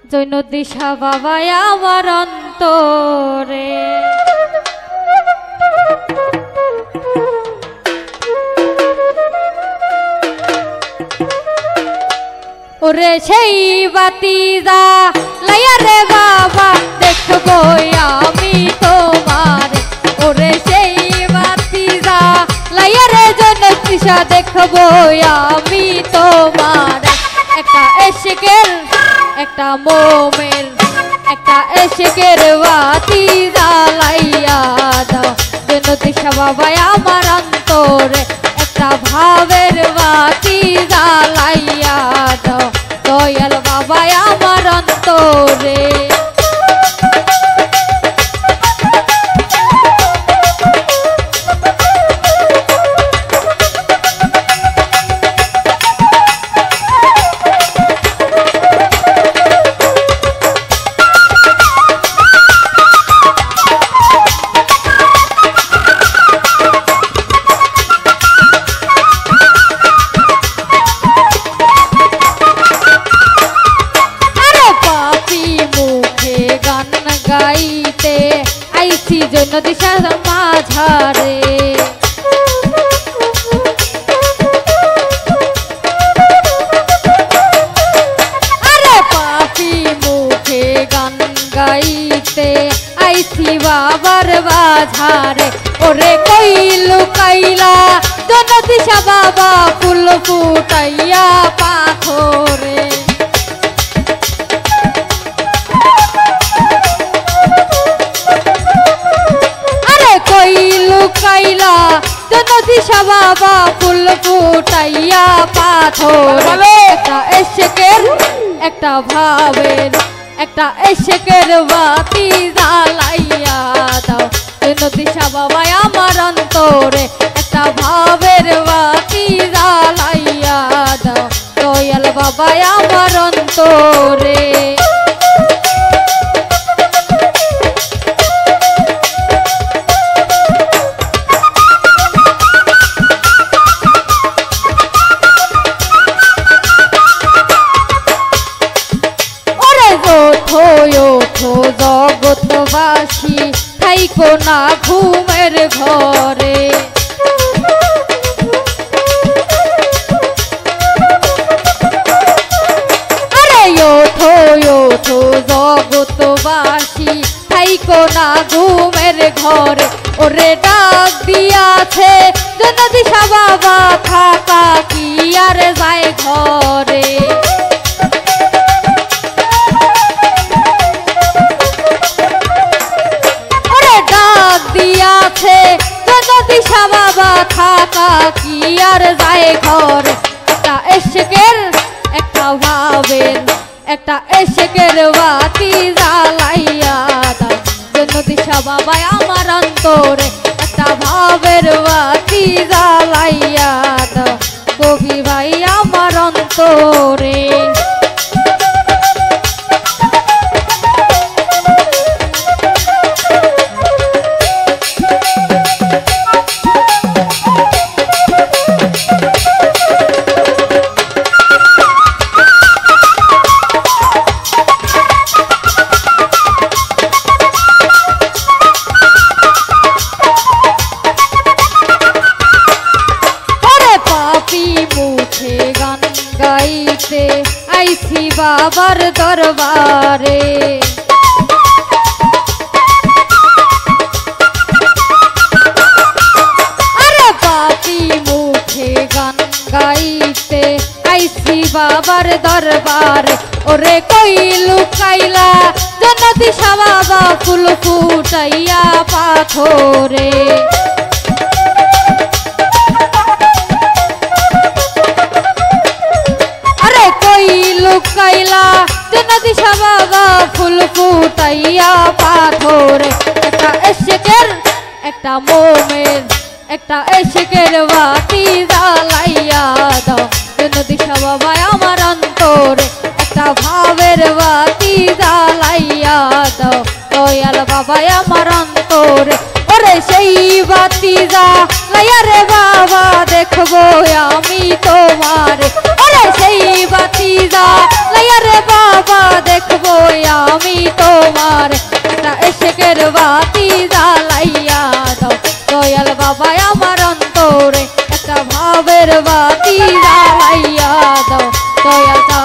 জৈন দিশা বাবা আমার অন্তরে ওরে সেই বাতি যা লাইয়া রে বাবা দেখবো আমি তোমার ওরে সেই বাতি যা লাইয়া রে জৈন দিশা দেখবো আমি তোমার একটা এশকের একটা মোমের একটা এশকের বাতি জ্বালাইয়া দাও জৈন দিশা বাবা আমার অন্তরে একটা ভাবের বাতি জ্বালাইয়া দাও দয়াল বাবা আমার অন্তরে গাইতে আইছি জৈন দিশার মাঝারে আরে পাপি মুখে গান গাইতে আইছি বাবার বাঝারে ওরে কই লুকাইলা জৈন দিশা বাবা ফুল ফুটাইয়া পাথরে লুকাইলা জৈন দিশা বাবা ফুল ফুটাইয়া পাথর একটা এশকের একটা ভাবের একটা এশকের বাতি জ্বালাইয়া দাও জৈন দিশা বাবা আমার অন্তরে একটা ভাবের বাতি জ্বালাইয়া দাও দয়াল বাবা আমার অন্তরে জগৎবাসী থাইকো না ঘুমের ঘরে আরে ওঠো ওঠো জগৎবাসী থাইকো না ঘুমের ঘরে ওরে ডাক দিয়াছে জৈন দিশা বাবা থাকা কি আর যায় ঘরে দিয়াছে জৈন দিশা বাবা থাকা কি আর যায় ঘর একটা এশকের একটা ভাবের একটা এশকের বাতি জ্বালাইয়া দাও জৈন দিশা বাবা আমার অন্তরে একটা ভাবের বাতি জ্বালাইয়া দাও কবি ভাই আমার অন্তরে গাইতে আইছি বাবার দরবারে আরে পাপি মুখে গান গাইতে আইছি বাবার দরবারে ওরে কই লুকাইলা জৈন দিশা বাবা ফুল ফুটাইয়া পাথরে লুকাইলা জৈন দিশা বাবা ফুল ফুটাইয়া পাথরে একটা এশকের একটা মোমের একটা এশকের বাতি জ্বালাইয়া দাও জৈন দিশা বাবা আমার অন্তরে একটা ভাবের বাতি জ্বালাইয়া দাও দয়াল বাবা আমার অন্তরে ওরে সেই বাতি জ্বালাইয়া রে বাবা দেখবো আমি তোমার ওরে সেই বাতি জ্বালাইয়া রে বাবা দেখবো আমার অন্তরে একটা ভাবের বাতি জ্বালাইয়া দাও দয়াল